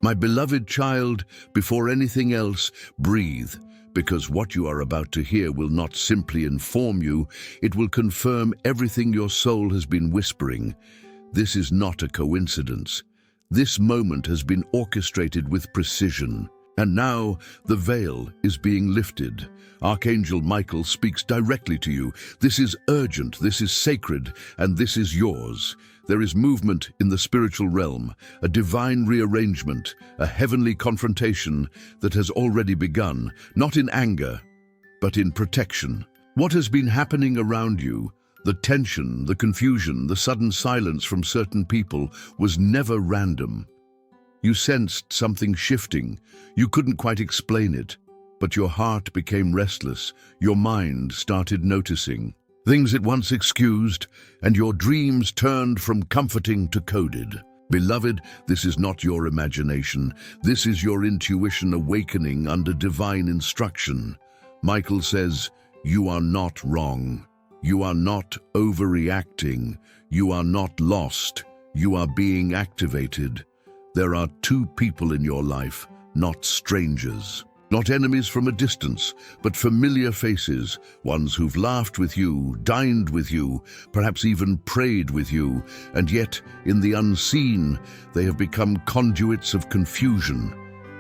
My beloved child, before anything else, breathe, because what you are about to hear will not simply inform you, it will confirm everything your soul has been whispering. This is not a coincidence. This moment has been orchestrated with precision. And now the veil is being lifted. Archangel Michael speaks directly to you. This is urgent, this is sacred, and this is yours. There is movement in the spiritual realm, a divine rearrangement, a heavenly confrontation that has already begun, not in anger, but in protection. What has been happening around you, the tension, the confusion, the sudden silence from certain people, was never random. You sensed something shifting. You couldn't quite explain it, but your heart became restless. Your mind started noticing things it once excused, and your dreams turned from comforting to coded. Beloved, this is not your imagination. This is your intuition awakening under divine instruction. Michael says, you are not wrong. You are not overreacting. You are not lost. You are being activated. There are two people in your life, not strangers. Not enemies from a distance, but familiar faces, ones who've laughed with you, dined with you, perhaps even prayed with you, and yet, in the unseen, they have become conduits of confusion,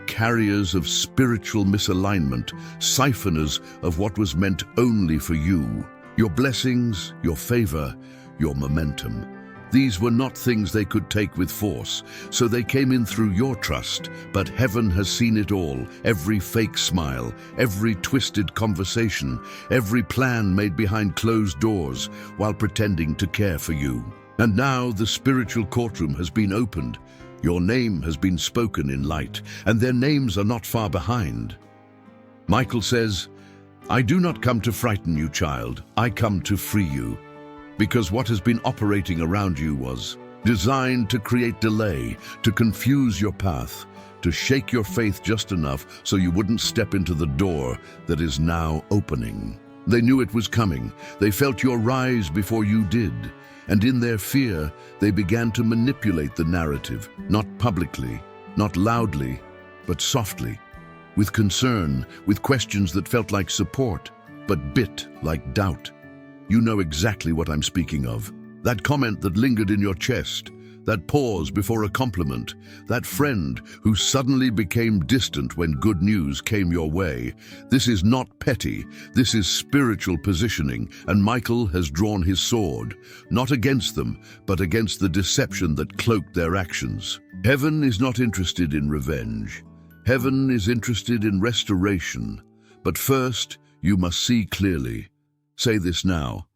carriers of spiritual misalignment, siphoners of what was meant only for you. Your blessings, your favor, your momentum. These were not things they could take with force, so they came in through your trust. But heaven has seen it all, every fake smile, every twisted conversation, every plan made behind closed doors while pretending to care for you. And now the spiritual courtroom has been opened. Your name has been spoken in light, and their names are not far behind. Michael says, I do not come to frighten you, child. I come to free you. Because what has been operating around you was designed to create delay, to confuse your path, to shake your faith just enough so you wouldn't step into the door that is now opening. They knew it was coming. They felt your rise before you did. And in their fear, they began to manipulate the narrative, not publicly, not loudly, but softly, with concern, with questions that felt like support, but bit like doubt. You know exactly what I'm speaking of. That comment that lingered in your chest, that pause before a compliment, that friend who suddenly became distant when good news came your way. This is not petty, this is spiritual positioning, and Michael has drawn his sword, not against them, but against the deception that cloaked their actions. Heaven is not interested in revenge. Heaven is interested in restoration. But first, you must see clearly. Say this now.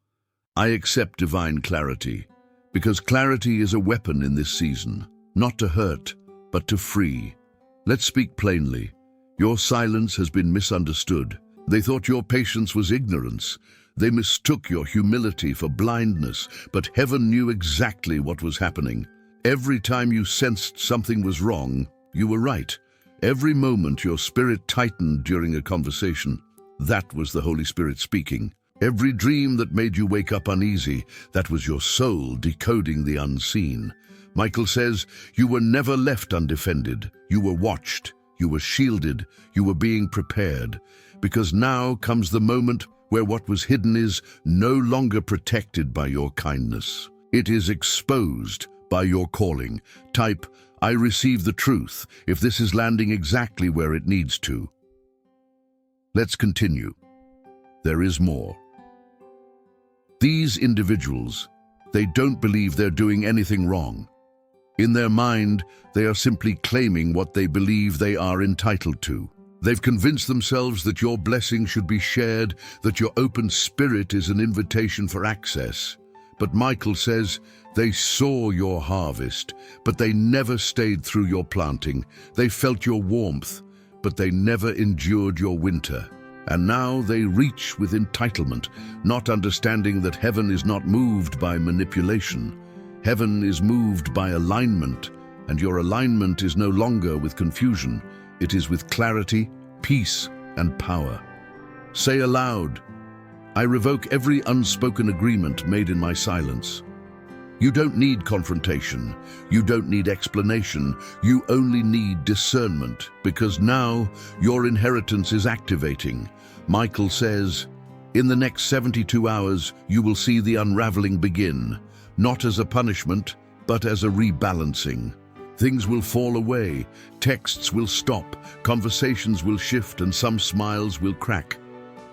I accept divine clarity, because clarity is a weapon in this season, not to hurt, but to free. Let's speak plainly. Your silence has been misunderstood. They thought your patience was ignorance. They mistook your humility for blindness, but heaven knew exactly what was happening. Every time you sensed something was wrong, you were right. Every moment your spirit tightened during a conversation, that was the Holy Spirit speaking. Every dream that made you wake up uneasy, that was your soul decoding the unseen. Michael says, you were never left undefended. You were watched, you were shielded, you were being prepared. Because now comes the moment where what was hidden is no longer protected by your kindness. It is exposed by your calling. Type, I receive the truth, if this is landing exactly where it needs to. Let's continue. There is more. These individuals, they don't believe they're doing anything wrong. In their mind, they are simply claiming what they believe they are entitled to. They've convinced themselves that your blessing should be shared, that your open spirit is an invitation for access. But Michael says, they saw your harvest, but they never stayed through your planting. They felt your warmth, but they never endured your winter. And now they reach with entitlement, not understanding that heaven is not moved by manipulation. Heaven is moved by alignment, and your alignment is no longer with confusion. It is with clarity, peace, and power. Say aloud, I revoke every unspoken agreement made in my silence. You don't need confrontation. You don't need explanation. You only need discernment, because now your inheritance is activating. Michael says, in the next 72 hours, you will see the unraveling begin, not as a punishment, but as a rebalancing. Things will fall away, texts will stop, conversations will shift, and some smiles will crack.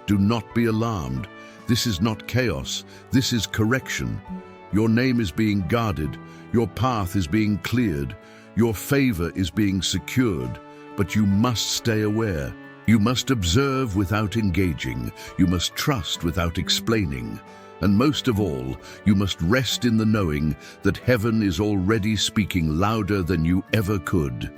Do not be alarmed. This is not chaos. This is correction. Your name is being guarded. Your path is being cleared. Your favor is being secured. But you must stay aware. You must observe without engaging. You must trust without explaining. And most of all, you must rest in the knowing that heaven is already speaking louder than you ever could.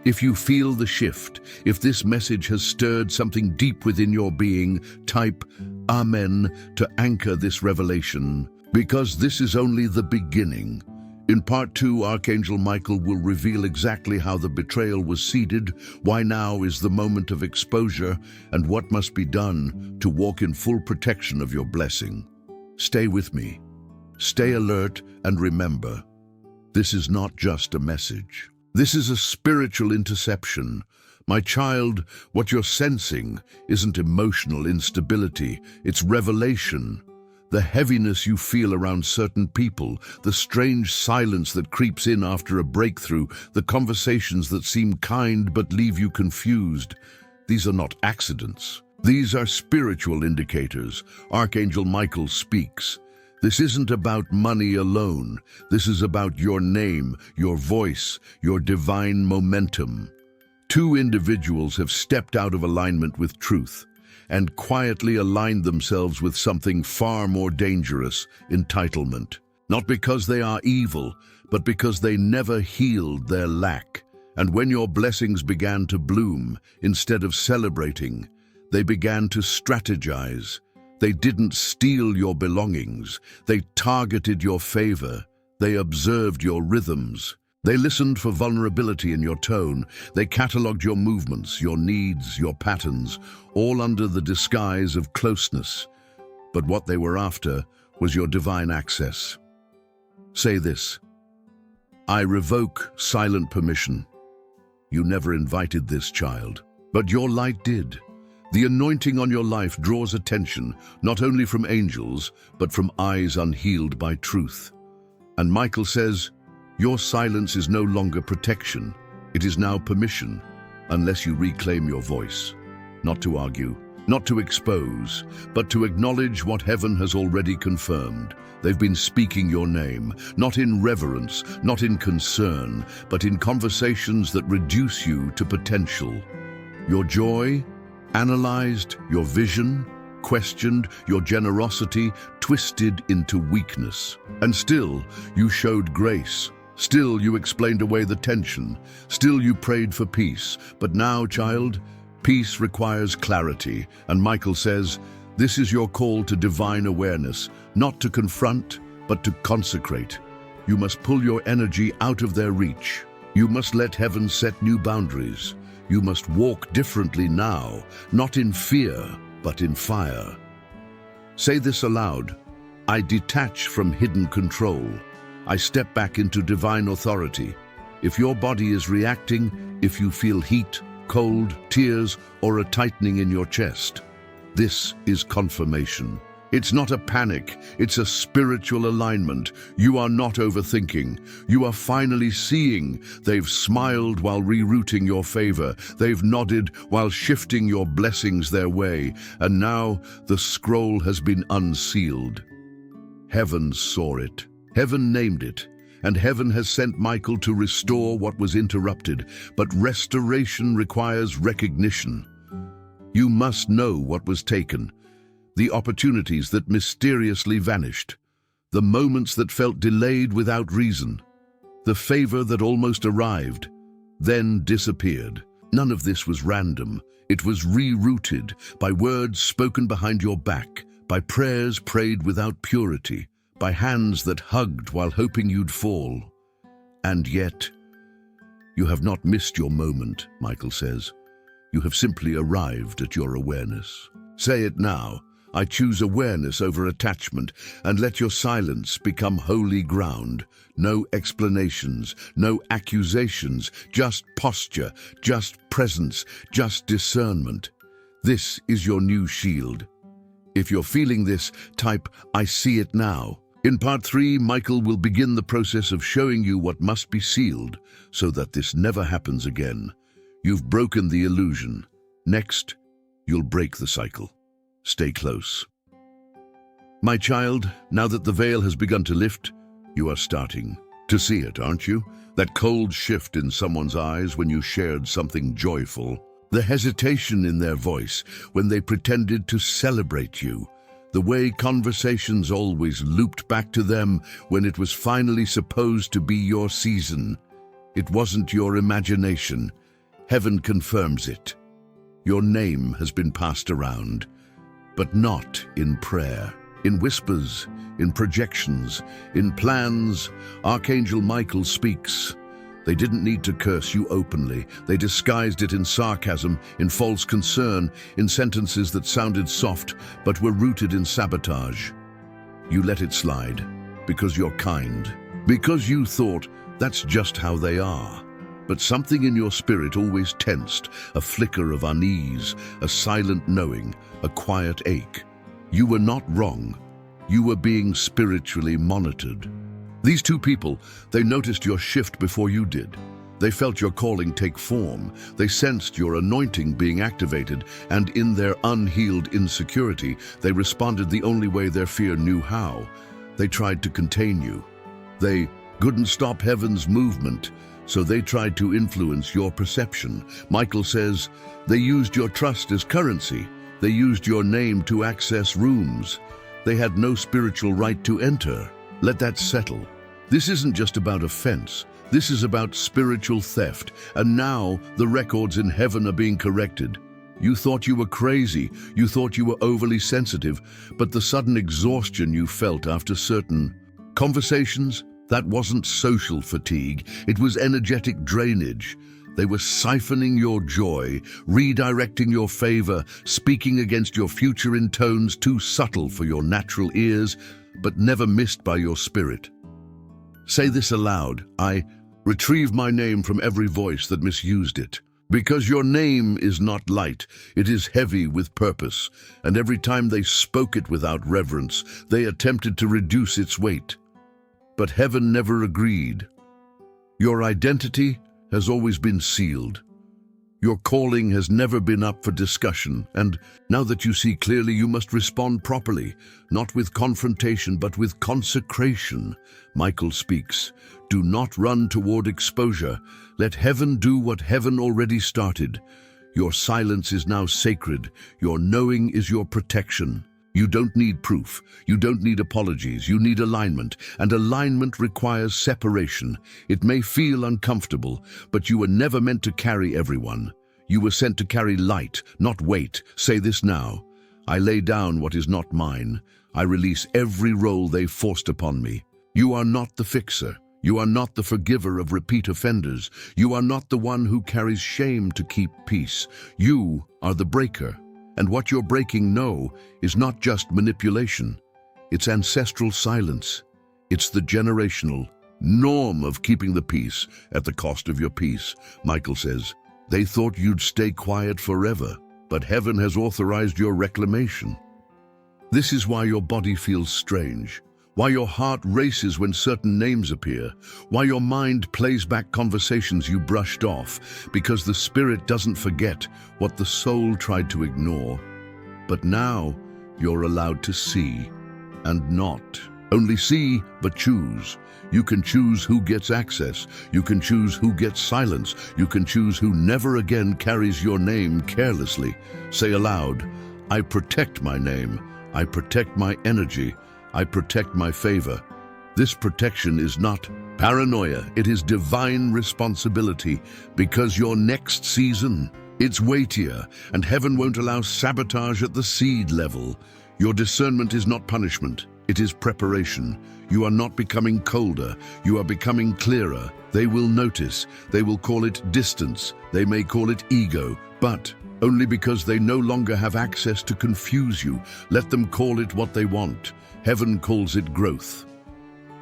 If you feel the shift, if this message has stirred something deep within your being, type Amen to anchor this revelation, because this is only the beginning. In part 2, Archangel Michael will reveal exactly how the betrayal was seeded, why now is the moment of exposure, and what must be done to walk in full protection of your blessing. Stay with me. Stay alert, and remember, this is not just a message. This is a spiritual interception. My child, what you're sensing isn't emotional instability, it's revelation. The heaviness you feel around certain people, the strange silence that creeps in after a breakthrough, the conversations that seem kind but leave you confused. These are not accidents. These are spiritual indicators. Archangel Michael speaks. This isn't about money alone. This is about your name, your voice, your divine momentum. Two individuals have stepped out of alignment with truth and quietly aligned themselves with something far more dangerous, entitlement. Not because they are evil, but because they never healed their lack. And when your blessings began to bloom, instead of celebrating, they began to strategize. They didn't steal your belongings. They targeted your favor. They observed your rhythms. They listened for vulnerability in your tone. They cataloged your movements, your needs, your patterns, all under the disguise of closeness. But what they were after was your divine access. Say this: I revoke silent permission. You never invited this, child, but your light did. The anointing on your life draws attention, not only from angels, but from eyes unhealed by truth. And Michael says, your silence is no longer protection. It is now permission, unless you reclaim your voice. Not to argue, not to expose, but to acknowledge what heaven has already confirmed. They've been speaking your name, not in reverence, not in concern, but in conversations that reduce you to potential. Your joy analyzed, your vision questioned, your generosity twisted into weakness. And still, you showed grace. Still, you explained away the tension. Still, you prayed for peace. But now, child, peace requires clarity. And Michael says, this is your call to divine awareness, not to confront, but to consecrate. You must pull your energy out of their reach. You must let heaven set new boundaries. You must walk differently now, not in fear, but in fire. Say this aloud: I detach from hidden control. I step back into divine authority. If your body is reacting, if you feel heat, cold, tears, or a tightening in your chest, this is confirmation. It's not a panic, it's a spiritual alignment. You are not overthinking. You are finally seeing. They've smiled while rerouting your favor. They've nodded while shifting your blessings their way. And now the scroll has been unsealed. Heaven saw it. Heaven named it. And heaven has sent Michael to restore what was interrupted. But restoration requires recognition. You must know what was taken. The opportunities that mysteriously vanished, the moments that felt delayed without reason, the favor that almost arrived, then disappeared. None of this was random. It was rerouted by words spoken behind your back, by prayers prayed without purity, by hands that hugged while hoping you'd fall. And yet, you have not missed your moment, Michael says. You have simply arrived at your awareness. Say it now. I choose awareness over attachment, and let your silence become holy ground. No explanations, no accusations, just posture, just presence, just discernment. This is your new shield. If you're feeling this, type, "I see it now." In part 3, Michael will begin the process of showing you what must be sealed so that this never happens again. You've broken the illusion. Next, you'll break the cycle. Stay close. My child, now that the veil has begun to lift, you are starting to see it, aren't you? That cold shift in someone's eyes when you shared something joyful. The hesitation in their voice when they pretended to celebrate you. The way conversations always looped back to them when it was finally supposed to be your season. It wasn't your imagination. Heaven confirms it. Your name has been passed around, but not in prayer. In whispers, in projections, in plans, Archangel Michael speaks. They didn't need to curse you openly. They disguised it in sarcasm, in false concern, in sentences that sounded soft but were rooted in sabotage. You let it slide because you're kind, because you thought that's just how they are. But something in your spirit always tensed, a flicker of unease, a silent knowing, a quiet ache. You were not wrong. You were being spiritually monitored. These two people, they noticed your shift before you did. They felt your calling take form. They sensed your anointing being activated, and in their unhealed insecurity, they responded the only way their fear knew how. They tried to contain you. They couldn't stop heaven's movement, so they tried to influence your perception. Michael says, they used your trust as currency. They used your name to access rooms. They had no spiritual right to enter. Let that settle. This isn't just about offense. This is about spiritual theft. And now the records in heaven are being corrected. You thought you were crazy. You thought you were overly sensitive. But the sudden exhaustion you felt after certain conversations, that wasn't social fatigue. It was energetic drainage. They were siphoning your joy, redirecting your favor, speaking against your future in tones too subtle for your natural ears, but never missed by your spirit. Say this aloud: I retrieve my name from every voice that misused it. Because your name is not light, it is heavy with purpose, and every time they spoke it without reverence, they attempted to reduce its weight. But heaven never agreed. Your identity has always been sealed. Your calling has never been up for discussion, and now that you see clearly, you must respond properly, not with confrontation, but with consecration. Michael speaks. Do not run toward exposure. Let heaven do what heaven already started. Your silence is now sacred. Your knowing is your protection. You don't need proof. You don't need apologies. You need alignment, and alignment requires separation. It may feel uncomfortable, but you were never meant to carry everyone. You were sent to carry light, not weight. Say this now. I lay down what is not mine. I release every role they forced upon me. You are not the fixer. You are not the forgiver of repeat offenders. You are not the one who carries shame to keep peace. You are the breaker. And what you're breaking, no, is not just manipulation. It's ancestral silence. It's the generational norm of keeping the peace at the cost of your peace. Michael says, they thought you'd stay quiet forever, but heaven has authorized your reclamation. This is why your body feels strange, why your heart races when certain names appear, why your mind plays back conversations you brushed off, because the spirit doesn't forget what the soul tried to ignore. But now you're allowed to see, and not only see, but choose. You can choose who gets access. You can choose who gets silence. You can choose who never again carries your name carelessly. Say aloud, I protect my name. I protect my energy. I protect my favor. This protection is not paranoia. It is divine responsibility, because your next season, it's weightier, and heaven won't allow sabotage at the seed level. Your discernment is not punishment. It is preparation. You are not becoming colder. You are becoming clearer. They will notice. They will call it distance. They may call it ego, but only because they no longer have access to confuse you. Let them call it what they want. Heaven calls it growth.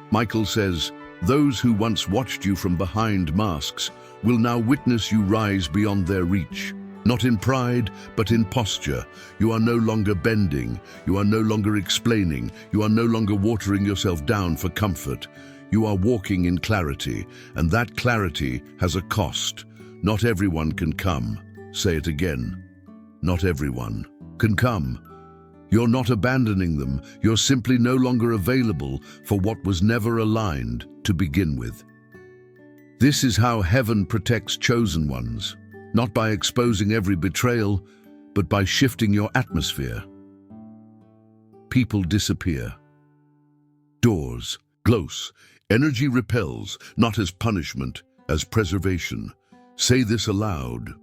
Michael says, those who once watched you from behind masks will now witness you rise beyond their reach. Not in pride, but in posture. You are no longer bending. You are no longer explaining. You are no longer watering yourself down for comfort. You are walking in clarity, and that clarity has a cost. Not everyone can come. Say it again. Not everyone can come. You're not abandoning them. You're simply no longer available for what was never aligned to begin with. This is how heaven protects chosen ones. Not by exposing every betrayal, but by shifting your atmosphere. People disappear. Doors close. Energy repels, not as punishment, as preservation. Say this aloud.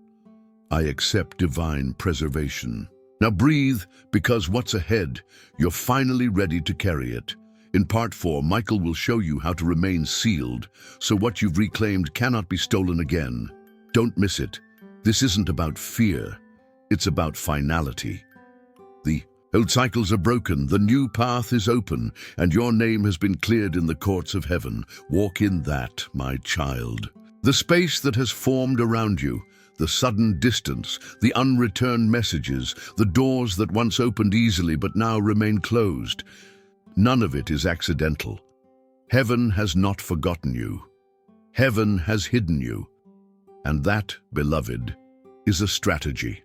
I accept divine preservation. Now breathe, because what's ahead, you're finally ready to carry it. In part 4, Michael will show you how to remain sealed, so what you've reclaimed cannot be stolen again. Don't miss it. This isn't about fear, it's about finality. The old cycles are broken, the new path is open, and your name has been cleared in the courts of heaven. Walk in that, my child. The space that has formed around you, the sudden distance, the unreturned messages, the doors that once opened easily but now remain closed. None of it is accidental. Heaven has not forgotten you. Heaven has hidden you. And that, beloved, is a strategy.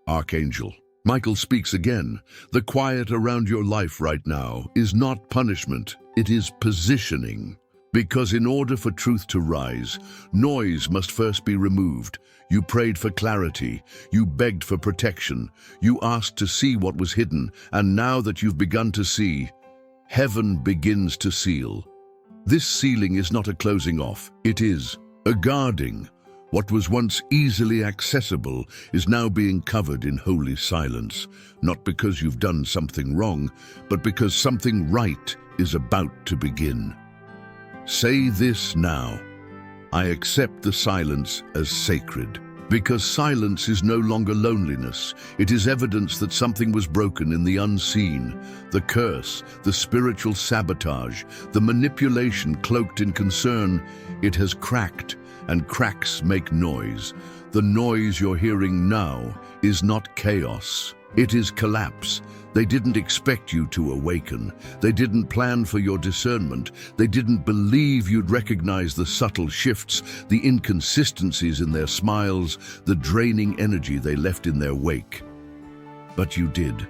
Archangel Michael speaks again. The quiet around your life right now is not punishment, it is positioning. Because in order for truth to rise, noise must first be removed. You prayed for clarity, you begged for protection, you asked to see what was hidden, and now that you've begun to see, heaven begins to seal. This sealing is not a closing off, it is a guarding. What was once easily accessible is now being covered in holy silence, not because you've done something wrong, but because something right is about to begin. Say this now. I accept the silence as sacred, because silence is no longer loneliness. It is evidence that something was broken in the unseen. The curse, the spiritual sabotage, the manipulation cloaked in concern, it has cracked. And cracks make noise. The noise you're hearing now is not chaos. It is collapse. They didn't expect you to awaken. They didn't plan for your discernment. They didn't believe you'd recognize the subtle shifts, the inconsistencies in their smiles, the draining energy they left in their wake. But you did.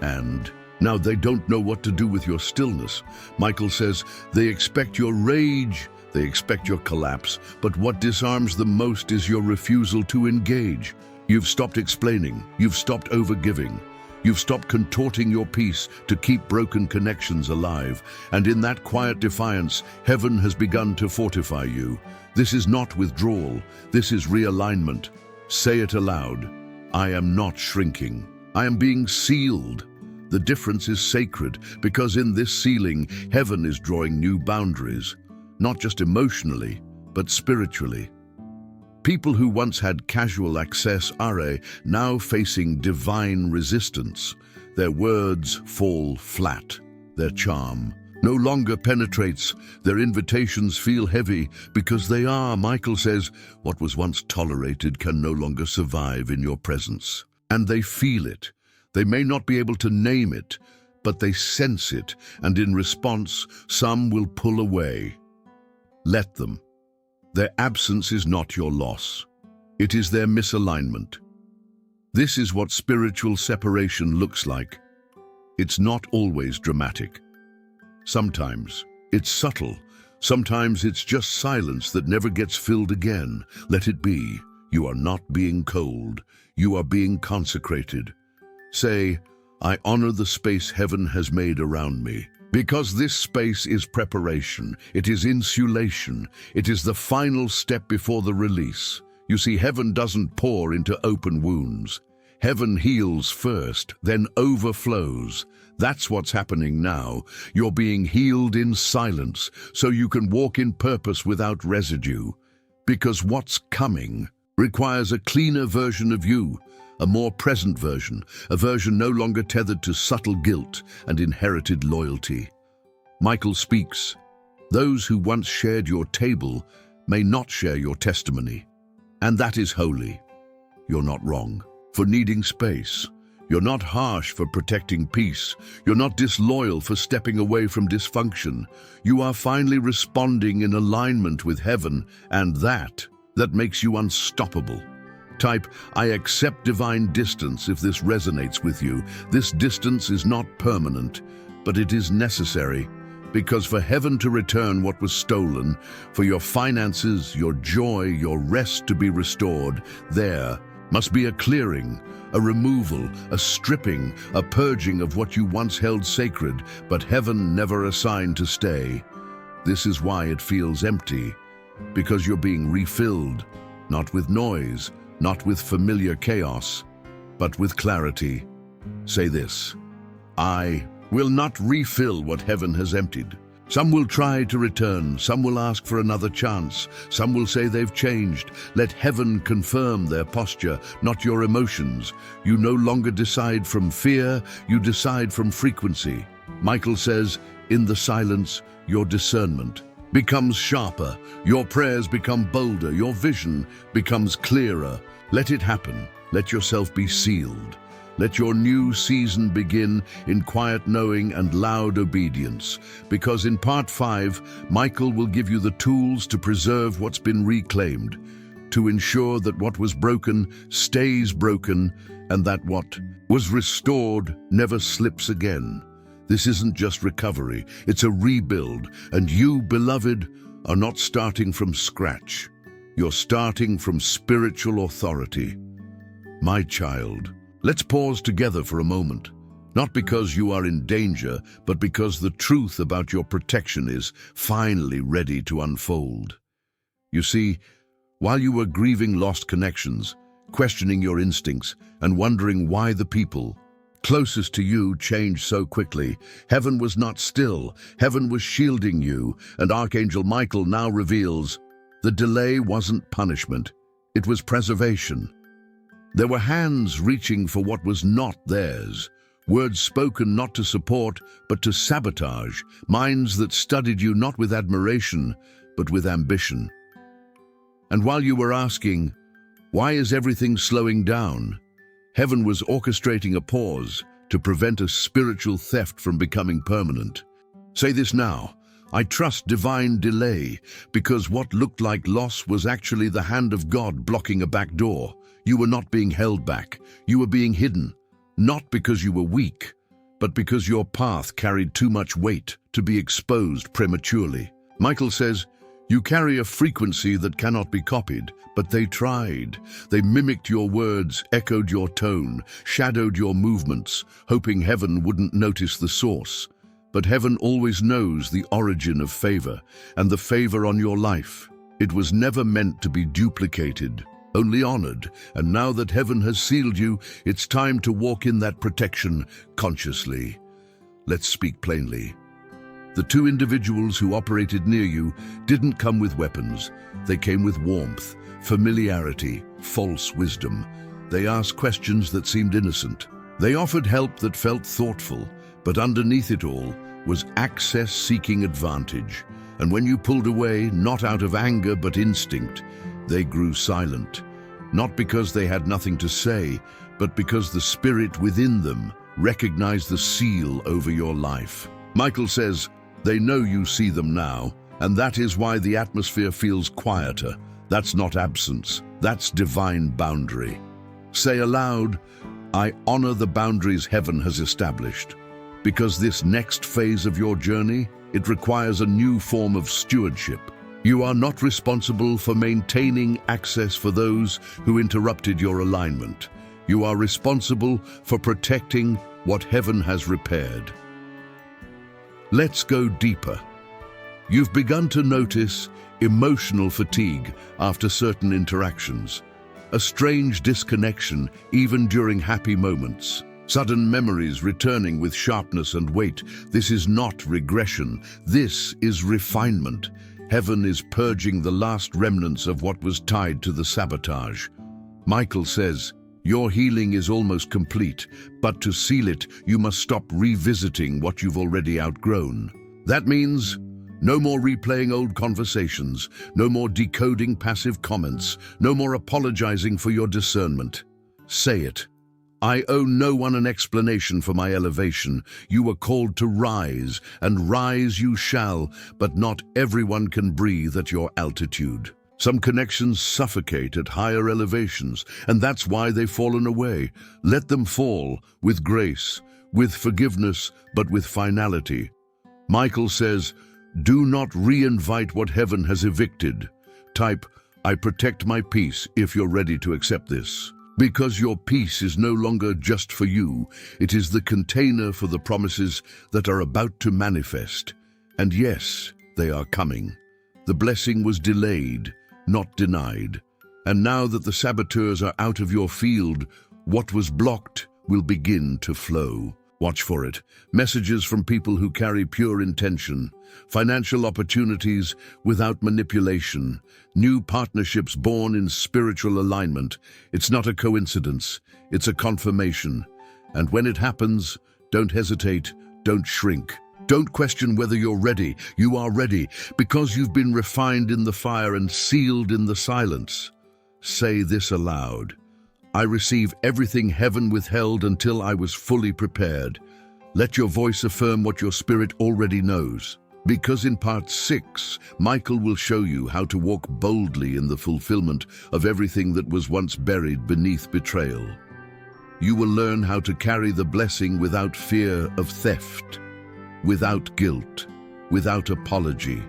And now they don't know what to do with your stillness. Michael says they expect your rage. They expect your collapse, but what disarms them most is your refusal to engage. You've stopped explaining, you've stopped overgiving, you've stopped contorting your peace to keep broken connections alive, and in that quiet defiance, heaven has begun to fortify you. This is not withdrawal, this is realignment. Say it aloud. I am not shrinking. I am being sealed. The difference is sacred, because in this sealing, heaven is drawing new boundaries. Not just emotionally, but spiritually. People who once had casual access are now facing divine resistance. Their words fall flat. Their charm no longer penetrates. Their invitations feel heavy because they are, Michael says, what was once tolerated can no longer survive in your presence. And they feel it. They may not be able to name it, but they sense it, and in response, some will pull away. Let them. Their absence is not your loss. It is their misalignment. This is what spiritual separation looks like. It's not always dramatic. Sometimes it's subtle. Sometimes it's just silence that never gets filled again. Let it be. You are not being cold. You are being consecrated. Say, I honor the space heaven has made around me. Because this space is preparation, it is insulation, it is the final step before the release. You see, heaven doesn't pour into open wounds. Heaven heals first, then overflows. That's what's happening now. You're being healed in silence, so you can walk in purpose without residue. Because what's coming requires a cleaner version of you, a more present version, a version no longer tethered to subtle guilt and inherited loyalty. Michael speaks, "Those who once shared your table may not share your testimony. And that is holy. You're not wrong for needing space. You're not harsh for protecting peace. You're not disloyal for stepping away from dysfunction. You are finally responding in alignment with heaven, and that makes you unstoppable." Type, "I accept divine distance" if this resonates with you. This distance is not permanent, but it is necessary. Because for heaven to return what was stolen, for your finances, your joy, your rest to be restored, there must be a clearing, a removal, a stripping, a purging of what you once held sacred, but heaven never assigned to stay. This is why it feels empty, because you're being refilled, not with noise, not with familiar chaos, but with clarity. Say this: I will not refill what heaven has emptied. Some will try to return, some will ask for another chance, some will say they've changed. Let heaven confirm their posture, not your emotions. You no longer decide from fear, you decide from frequency. Michael says, in the silence, your discernment becomes sharper, your prayers become bolder, your vision becomes clearer. Let it happen. Let yourself be sealed. Let your new season begin in quiet knowing and loud obedience, because in part 5, Michael will give you the tools to preserve what's been reclaimed, to ensure that what was broken stays broken and that what was restored never slips again. This isn't just recovery, it's a rebuild, and you, beloved, are not starting from scratch. You're starting from spiritual authority. My child, let's pause together for a moment, not because you are in danger, but because the truth about your protection is finally ready to unfold. You see, while you were grieving lost connections, questioning your instincts, and wondering why the people closest to you changed so quickly, heaven was not still. Heaven was shielding you, and Archangel Michael now reveals the delay wasn't punishment, it was preservation. There were hands reaching for what was not theirs, words spoken not to support, but to sabotage, minds that studied you not with admiration, but with ambition. And while you were asking, why is everything slowing down? Heaven was orchestrating a pause to prevent a spiritual theft from becoming permanent. Say this now: I trust divine delay, because what looked like loss was actually the hand of God blocking a back door. You were not being held back. You were being hidden, not because you were weak, but because your path carried too much weight to be exposed prematurely. Michael says, you carry a frequency that cannot be copied, but they tried. They mimicked your words, echoed your tone, shadowed your movements, hoping heaven wouldn't notice the source. But heaven always knows the origin of favor, and the favor on your life. It was never meant to be duplicated, only honored, and now that heaven has sealed you, it's time to walk in that protection consciously. Let's speak plainly. The two individuals who operated near you didn't come with weapons. They came with warmth, familiarity, false wisdom. They asked questions that seemed innocent. They offered help that felt thoughtful, but underneath it all was access-seeking advantage. And when you pulled away, not out of anger but instinct, they grew silent. Not because they had nothing to say, but because the spirit within them recognized the seal over your life. Michael says, they know you see them now, and that is why the atmosphere feels quieter. That's not absence, that's divine boundary. Say aloud, I honor the boundaries heaven has established. Because this next phase of your journey, it requires a new form of stewardship. You are not responsible for maintaining access for those who interrupted your alignment. You are responsible for protecting what heaven has repaired. Let's go deeper. You've begun to notice emotional fatigue after certain interactions, a strange disconnection even during happy moments, sudden memories returning with sharpness and weight. This is not regression, this is refinement. Heaven is purging the last remnants of what was tied to the sabotage. Michael says, Your healing is almost complete, but to seal it, you must stop revisiting what you've already outgrown. That means no more replaying old conversations, no more decoding passive comments, no more apologizing for your discernment. Say it. I owe no one an explanation for my elevation. You were called to rise, and rise you shall, but not everyone can breathe at your altitude. Some connections suffocate at higher elevations, and that's why they've fallen away. Let them fall with grace, with forgiveness, but with finality. Michael says, do not re-invite what heaven has evicted. Type, I protect my peace if you're ready to accept this. Because your peace is no longer just for you, it is the container for the promises that are about to manifest. And yes, they are coming. The blessing was delayed, not denied. And now that the saboteurs are out of your field, what was blocked will begin to flow. Watch for it. Messages from people who carry pure intention, financial opportunities without manipulation, new partnerships born in spiritual alignment. It's not a coincidence, it's a confirmation. And when it happens, don't hesitate, don't shrink. Don't question whether you're ready. You are ready because you've been refined in the fire and sealed in the silence. Say this aloud. I receive everything heaven withheld until I was fully prepared. Let your voice affirm what your spirit already knows. Because in part 6, Michael will show you how to walk boldly in the fulfillment of everything that was once buried beneath betrayal. You will learn how to carry the blessing without fear of theft, without guilt, without apology.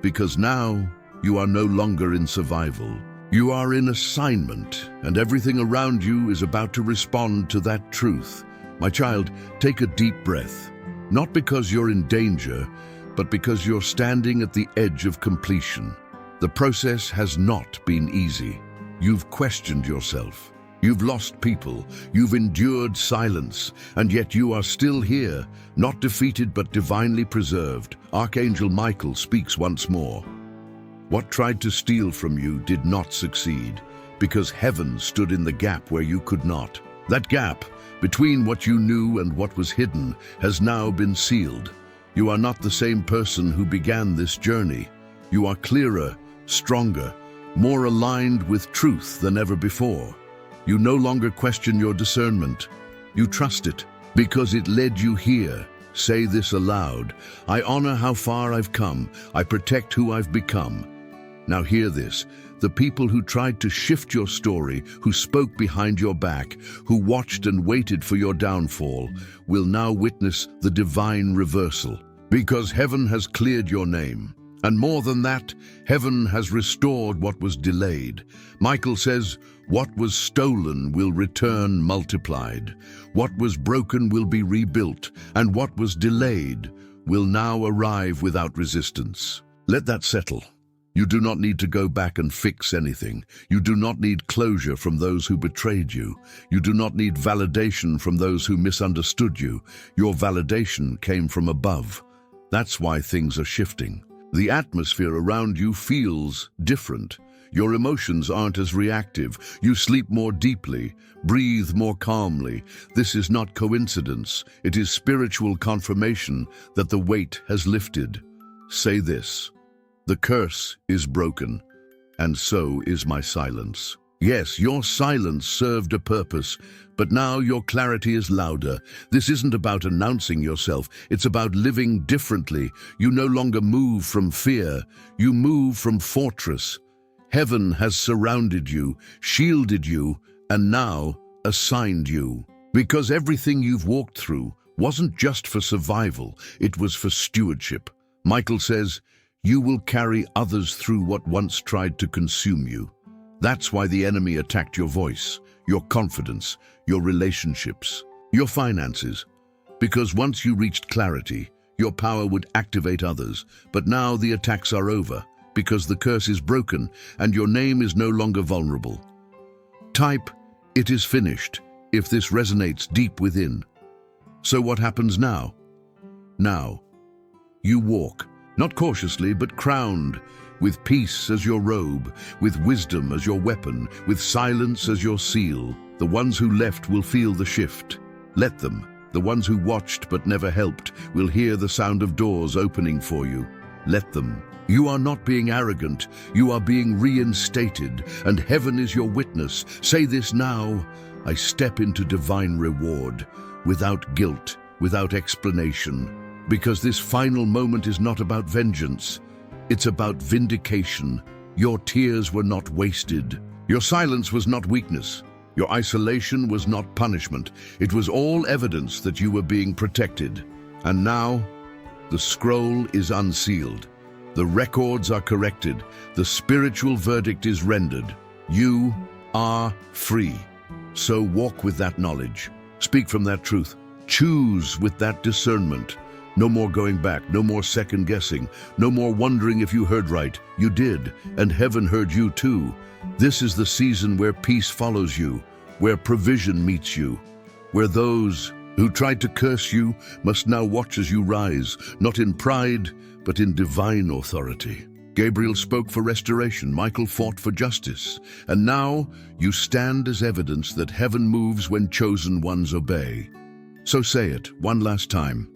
Because now you are no longer in survival. You are in assignment, and everything around you is about to respond to that truth. My child, take a deep breath, not because you're in danger, but because you're standing at the edge of completion. The process has not been easy. You've questioned yourself. You've lost people. You've endured silence, and yet you are still here, not defeated but divinely preserved. Archangel Michael speaks once more. What tried to steal from you did not succeed, because heaven stood in the gap where you could not. That gap, between what you knew and what was hidden, has now been sealed. You are not the same person who began this journey. You are clearer, stronger, more aligned with truth than ever before. You no longer question your discernment. You trust it, because it led you here. Say this aloud. I honor how far I've come. I protect who I've become. Now hear this. The people who tried to shift your story, who spoke behind your back, who watched and waited for your downfall, will now witness the divine reversal. Because heaven has cleared your name. And more than that, heaven has restored what was delayed. Michael says, what was stolen will return multiplied. What was broken will be rebuilt, and what was delayed will now arrive without resistance. Let that settle. You do not need to go back and fix anything. You do not need closure from those who betrayed you. You do not need validation from those who misunderstood you. Your validation came from above. That's why things are shifting. The atmosphere around you feels different. Your emotions aren't as reactive. You sleep more deeply, breathe more calmly. This is not coincidence. It is spiritual confirmation that the weight has lifted. Say this. The curse is broken, and so is my silence. Yes, your silence served a purpose, but now your clarity is louder. This isn't about announcing yourself, it's about living differently. You no longer move from fear, you move from fortress. Heaven has surrounded you, shielded you, and now assigned you. Because everything you've walked through wasn't just for survival, it was for stewardship. Michael says, you will carry others through what once tried to consume you. That's why the enemy attacked your voice, your confidence, your relationships, your finances. Because once you reached clarity, your power would activate others. But now the attacks are over, because the curse is broken and your name is no longer vulnerable. Type, it is finished, if this resonates deep within. So what happens now? Now, you walk. Not cautiously, but crowned, with peace as your robe, with wisdom as your weapon, with silence as your seal. The ones who left will feel the shift. Let them. The ones who watched but never helped will hear the sound of doors opening for you. Let them. You are not being arrogant. You are being reinstated, and heaven is your witness. Say this now. I step into divine reward, without guilt, without explanation. Because this final moment is not about vengeance. It's about vindication. Your tears were not wasted. Your silence was not weakness. Your isolation was not punishment. It was all evidence that you were being protected. And now, the scroll is unsealed. The records are corrected. The spiritual verdict is rendered. You are free. So walk with that knowledge. Speak from that truth. Choose with that discernment. No more going back, no more second guessing, no more wondering if you heard right. You did, and heaven heard you too. This is the season where peace follows you, where provision meets you, where those who tried to curse you must now watch as you rise, not in pride, but in divine authority. Gabriel spoke for restoration, Michael fought for justice, and now you stand as evidence that heaven moves when chosen ones obey. So say it one last time.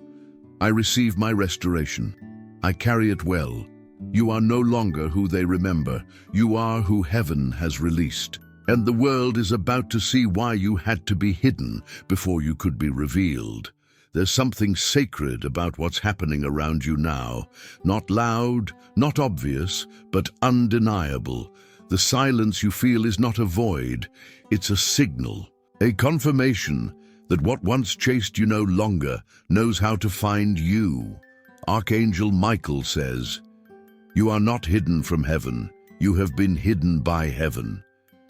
I receive my restoration. I carry it well. You are no longer who they remember. You are who heaven has released. And the world is about to see why you had to be hidden before you could be revealed. There's something sacred about what's happening around you now. Not loud, not obvious, but undeniable. The silence you feel is not a void. It's a signal, a confirmation that what once chased you no longer knows how to find you. Archangel Michael says, "You are not hidden from heaven. You have been hidden by heaven."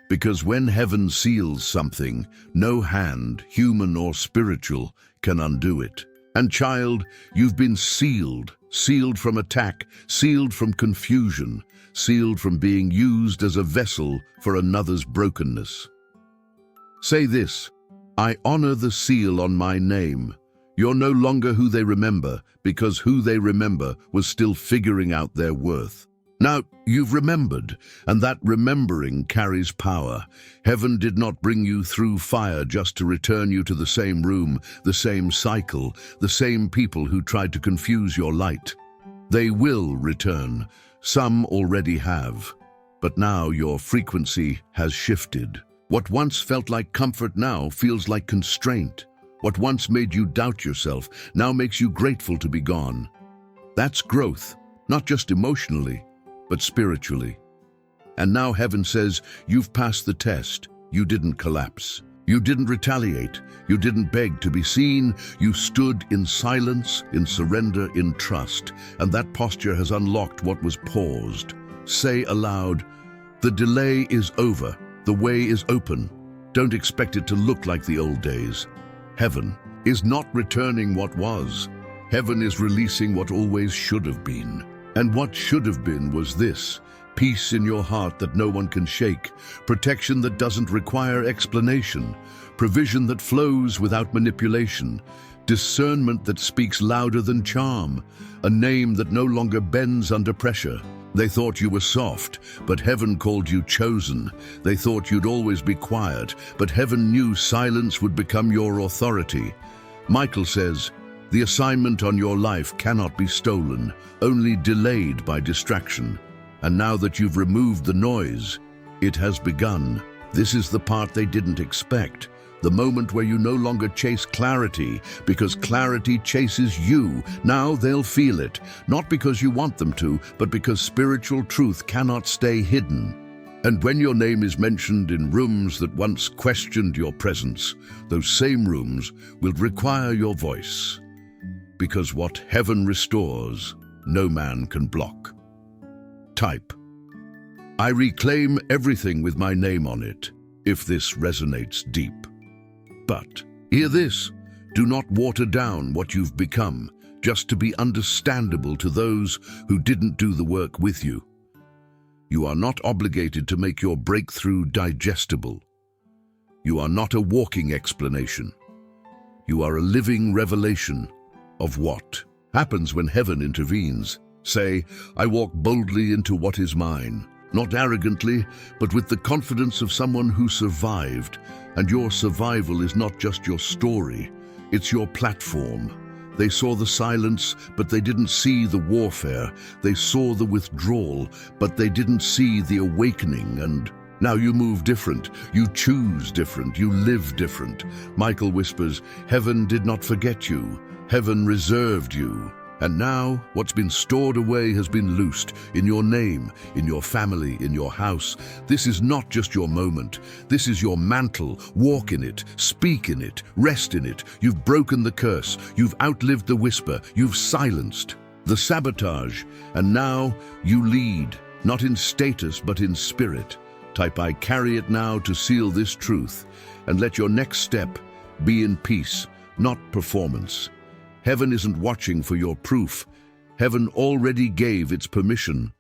Because when heaven seals something, no hand, human or spiritual, can undo it. And child, you've been sealed, sealed from attack, sealed from confusion, sealed from being used as a vessel for another's brokenness. Say this, I honor the seal on my name. You're no longer who they remember, because who they remember was still figuring out their worth. Now, you've remembered, and that remembering carries power. Heaven did not bring you through fire just to return you to the same room, the same cycle, the same people who tried to confuse your light. They will return. Some already have. But now your frequency has shifted. What once felt like comfort now feels like constraint. What once made you doubt yourself now makes you grateful to be gone. That's growth, not just emotionally, but spiritually. And now heaven says, you've passed the test. You didn't collapse. You didn't retaliate. You didn't beg to be seen. You stood in silence, in surrender, in trust. And that posture has unlocked what was paused. Say aloud, the delay is over. The way is open. Don't expect it to look like the old days. Heaven is not returning what was. Heaven is releasing what always should have been. And what should have been was this: peace in your heart that no one can shake, protection that doesn't require explanation, provision that flows without manipulation, discernment that speaks louder than charm, a name that no longer bends under pressure. They thought you were soft, but heaven called you chosen. They thought you'd always be quiet, but heaven knew silence would become your authority. Michael says, the assignment on your life cannot be stolen, only delayed by distraction. And now that you've removed the noise, it has begun. This is the part they didn't expect. The moment where you no longer chase clarity, because clarity chases you. Now they'll feel it, not because you want them to, but because spiritual truth cannot stay hidden. And when your name is mentioned in rooms that once questioned your presence, those same rooms will require your voice. Because what heaven restores, no man can block. Type, I reclaim everything with my name on it, if this resonates deep. But hear this, do not water down what you've become just to be understandable to those who didn't do the work with you. You are not obligated to make your breakthrough digestible. You are not a walking explanation. You are a living revelation of what happens when heaven intervenes. Say, I walk boldly into what is mine. not arrogantly, but with the confidence of someone who survived. And your survival is not just your story, it's your platform. They saw the silence, but they didn't see the warfare. They saw the withdrawal, but they didn't see the awakening. And now you move different, you choose different, you live different. Michael whispers, heaven did not forget you. Heaven reserved you. And now, what's been stored away has been loosed in your name, in your family, in your house. This is not just your moment. This is your mantle. Walk in it, speak in it, rest in it. You've broken the curse. You've outlived the whisper. You've silenced the sabotage. And now you lead, not in status, but in spirit. Type I carry it now to seal this truth. And let your next step be in peace, not performance. Heaven isn't watching for your proof. Heaven already gave its permission.